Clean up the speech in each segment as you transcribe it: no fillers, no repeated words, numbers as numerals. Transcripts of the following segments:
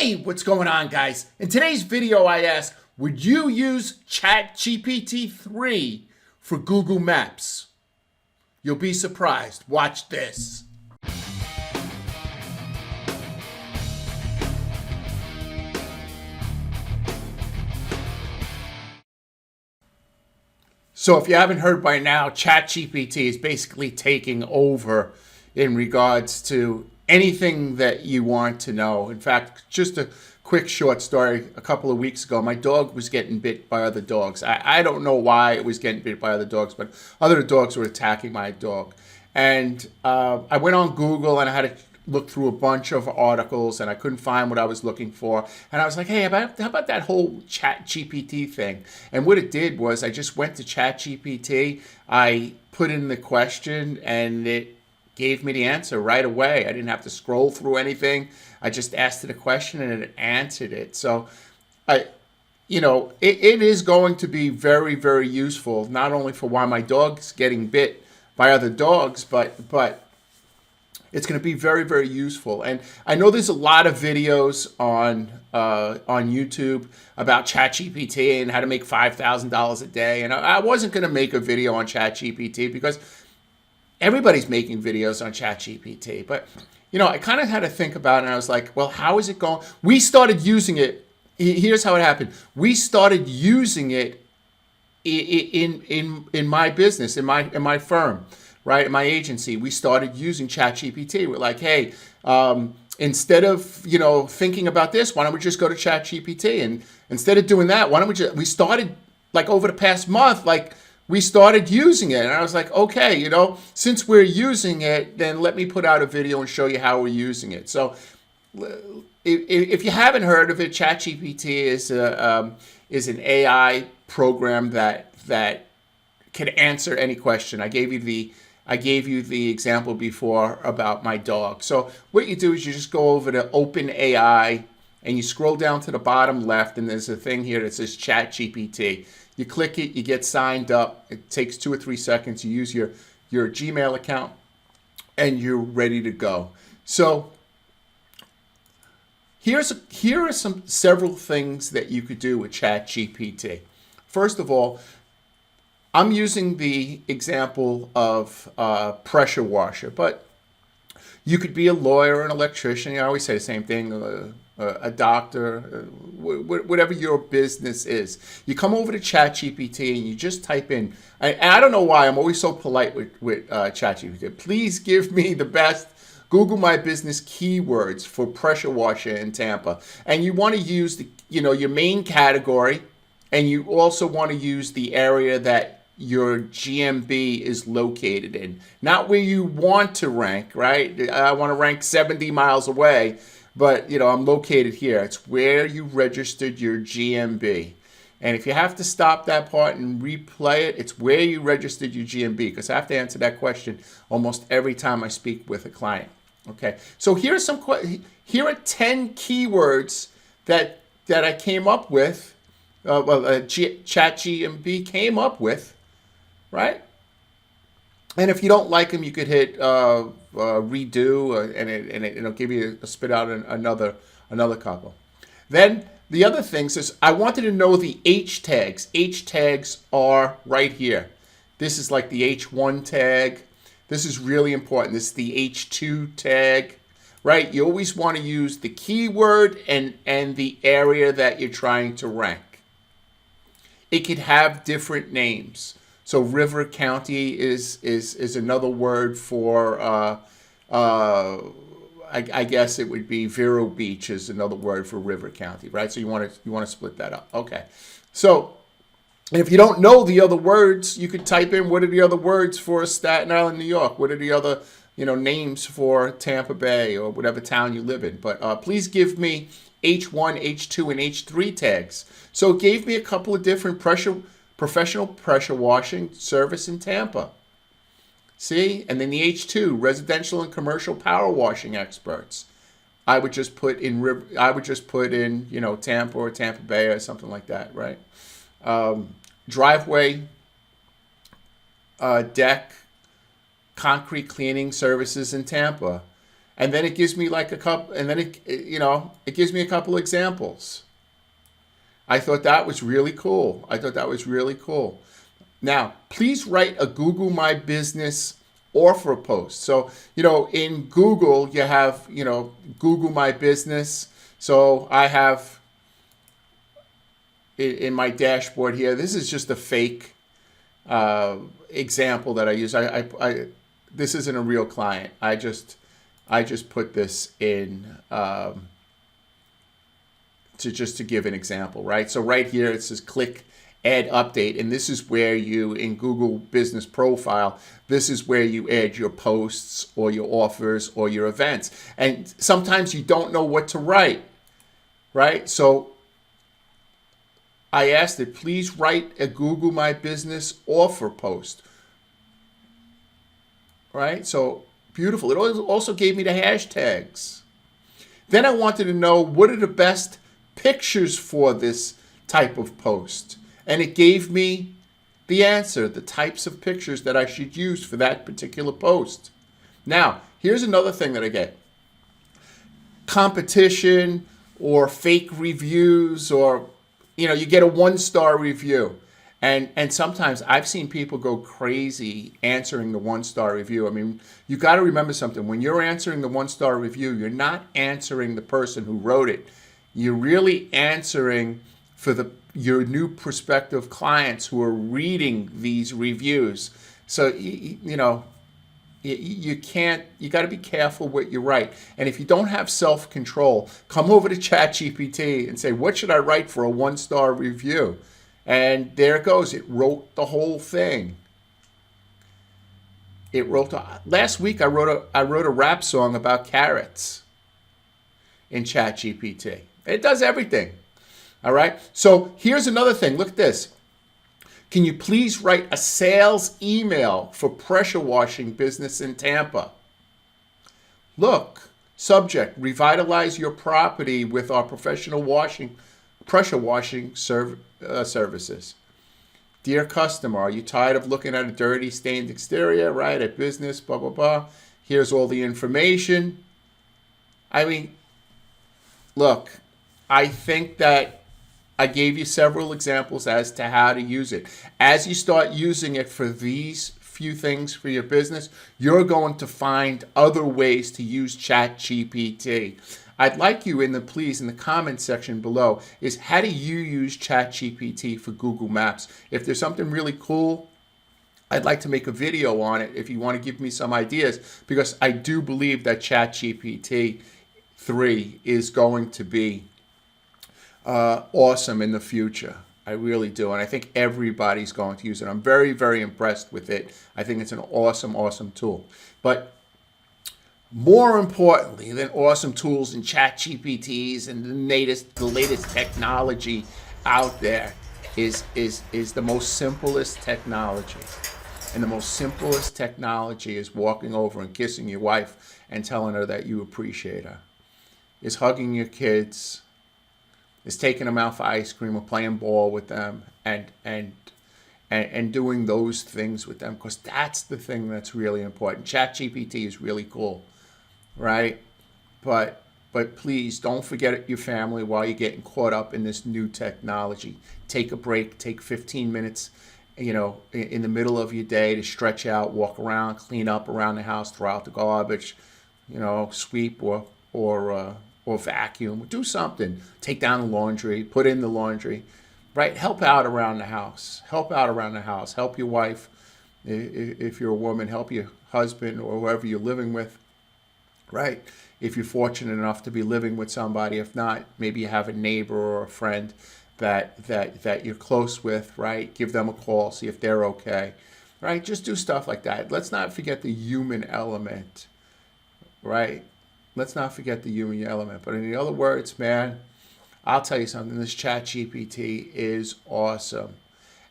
Hey, what's going on, guys? In today's video, I asked, would you use Chat GPT 3 for Google Maps? You'll be surprised. Watch this. So if you haven't heard by now, Chat GPT is basically taking over in regards to anything that you want to know. In fact, just a quick short story. A couple of weeks ago, my dog was getting bit by other dogs. I don't know why it was getting bit by other dogs, but other dogs were attacking my dog. And I went on Google and I had to look through a bunch of articles and I couldn't find what I was looking for. And I was like, hey, how about that whole Chat GPT thing? And what it did was I just went to Chat GPT, I put in the question, and it gave me the answer right away. I didn't have to scroll through anything. I just asked it a question and it answered it. So it is going to be very, very useful, not only for why my dog's getting bit by other dogs, but it's going to be very, very useful. And I know there's a lot of videos on YouTube about ChatGPT and how to make $5,000 a day. And I wasn't going to make a video on ChatGPT because everybody's making videos on ChatGPT. But, I kind of had to think about it, and I was like, well, how is it going? We started using it. Here's how it happened. We started using it in my business, in my firm. Right, in my agency, we started using ChatGPT. We're like, hey, instead of thinking about this, why don't we just go to ChatGPT? And instead of doing that, why don't we started like over the past month, like we started using it. And I was like, okay, since we're using it, then let me put out a video and show you how we're using it. So if you haven't heard of it, ChatGPT is an AI program that can answer any question. I gave you the example before about my dog. So what you do is you just go over to OpenAI and you scroll down to the bottom left, and there's a thing here that says Chat GPT. You click it, you get signed up. It takes 2 or 3 seconds. You use your Gmail account and you're ready to go. So here are several things that you could do with Chat GPT. First of all, I'm using the example of pressure washer, but you could be a lawyer, an electrician. I always say the same thing, a doctor, whatever your business is. You come over to ChatGPT and you just type in, and I don't know why, I'm always so polite with ChatGPT. Please give me the best Google My Business keywords for pressure washer in Tampa. And you want to use your main category, and you also want to use the area that your GMB is located in. Not where you want to rank, right? I want to rank 70 miles away, but I'm located here. It's where you registered your GMB. And if you have to stop that part and replay it, it's where you registered your GMB, because I have to answer that question almost every time I speak with a client. Okay, so here are 10 keywords that I came up with. ChatGPT came up with, right? And if you don't like them, you could hit redo, and it'll give you spit out another couple. Then the other things is I wanted to know the H tags. H tags are right here. This is like the H1 tag. This is really important. This is the H2 tag. Right? You always want to use the keyword and the area that you're trying to rank. It could have different names. So River County is another word for, I guess it would be Vero Beach is another word for River County, right? So you want to split that up. Okay. So if you don't know the other words, you could type in what are the other words for Staten Island, New York? What are the other names for Tampa Bay or whatever town you live in? But please give me H1, H2, and H3 tags. So it gave me a couple of different professional pressure washing service in Tampa. See? And then the H2, residential and commercial power washing experts. I would just put in Tampa or Tampa Bay or something like that, right? Driveway, deck, concrete cleaning services in Tampa. and then it gives me like a couple, and then it gives me a couple examples. I thought that was really cool. Now, please write a Google My Business offer post. So, in Google, you have, Google My Business. So I have in my dashboard here, this is just a fake example that I use. This isn't a real client. I just put this in to give an example, right? So right here it says click add update, and this is where you, in Google Business Profile, this is where you add your posts or your offers or your events. And sometimes you don't know what to write, right? So I asked it, please write a Google My Business offer post, right? So beautiful. It also gave me the hashtags. Then I wanted to know, what are the best pictures for this type of post? And it gave me the answer, the types of pictures that I should use for that particular post. Now, here's another thing that I get. Competition or fake reviews, or you get a 1-star review. And sometimes I've seen people go crazy answering the 1-star review. I mean, you got to remember something. When you're answering the 1-star review, you're not answering the person who wrote it. You're really answering for your new prospective clients who are reading these reviews. So, you got to be careful what you write. And if you don't have self-control, come over to Chat GPT and say, what should I write for a 1-star review? And there it goes. It wrote the whole thing. Last week I wrote a rap song about carrots in Chat GPT. It does everything. All right. So here's another thing. Look at this. Can you please write a sales email for pressure washing business in Tampa? Look, subject, revitalize your property with our professional pressure washing services. Dear customer, are you tired of looking at a dirty, stained exterior, right, at business, blah, blah, blah. Here's all the information. I mean, look, I think that I gave you several examples as to how to use it. As you start using it for these few things for your business, you're going to find other ways to use Chat GPT. I'd like you in the comment section below is, how do you use Chat GPT for Google Maps? If there's something really cool, I'd like to make a video on it if you want to give me some ideas, because I do believe that Chat GPT 3 is going to be awesome in the future. I really do. And I think everybody's going to use it. I'm very, very impressed with it. I think it's an awesome, awesome tool. But more importantly than awesome tools and Chat GPTs and the latest technology out there is the most simplest technology. And the most simplest technology is walking over and kissing your wife and telling her that you appreciate her. Is hugging your kids, is taking them out for ice cream or playing ball with them, and doing those things with them, because that's the thing that's really important. Chat GPT is really cool, right? But please don't forget your family while you're getting caught up in this new technology. Take a break, take 15 minutes, in the middle of your day to stretch out, walk around, clean up around the house, throw out the garbage, sweep or vacuum, do something, take down the laundry, put in the laundry, right? Help out around the house. Help your wife. If you're a woman, help your husband or whoever you're living with, right? If you're fortunate enough to be living with somebody. If not, maybe you have a neighbor or a friend that you're close with, right? Give them a call, see if they're okay, right? Just do stuff like that. Let's not forget the human element, right? Let's not forget the human element. But in other words, man, I'll tell you something. This Chat GPT is awesome.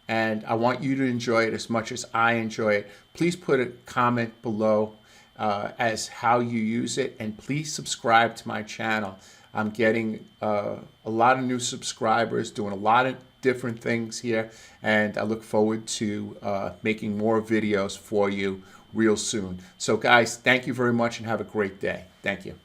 And I want you to enjoy it as much as I enjoy it. Please put a comment below as how you use it. And please subscribe to my channel. I'm getting a lot of new subscribers, doing a lot of different things here. And I look forward to making more videos for you real soon. So guys, thank you very much and have a great day. Thank you.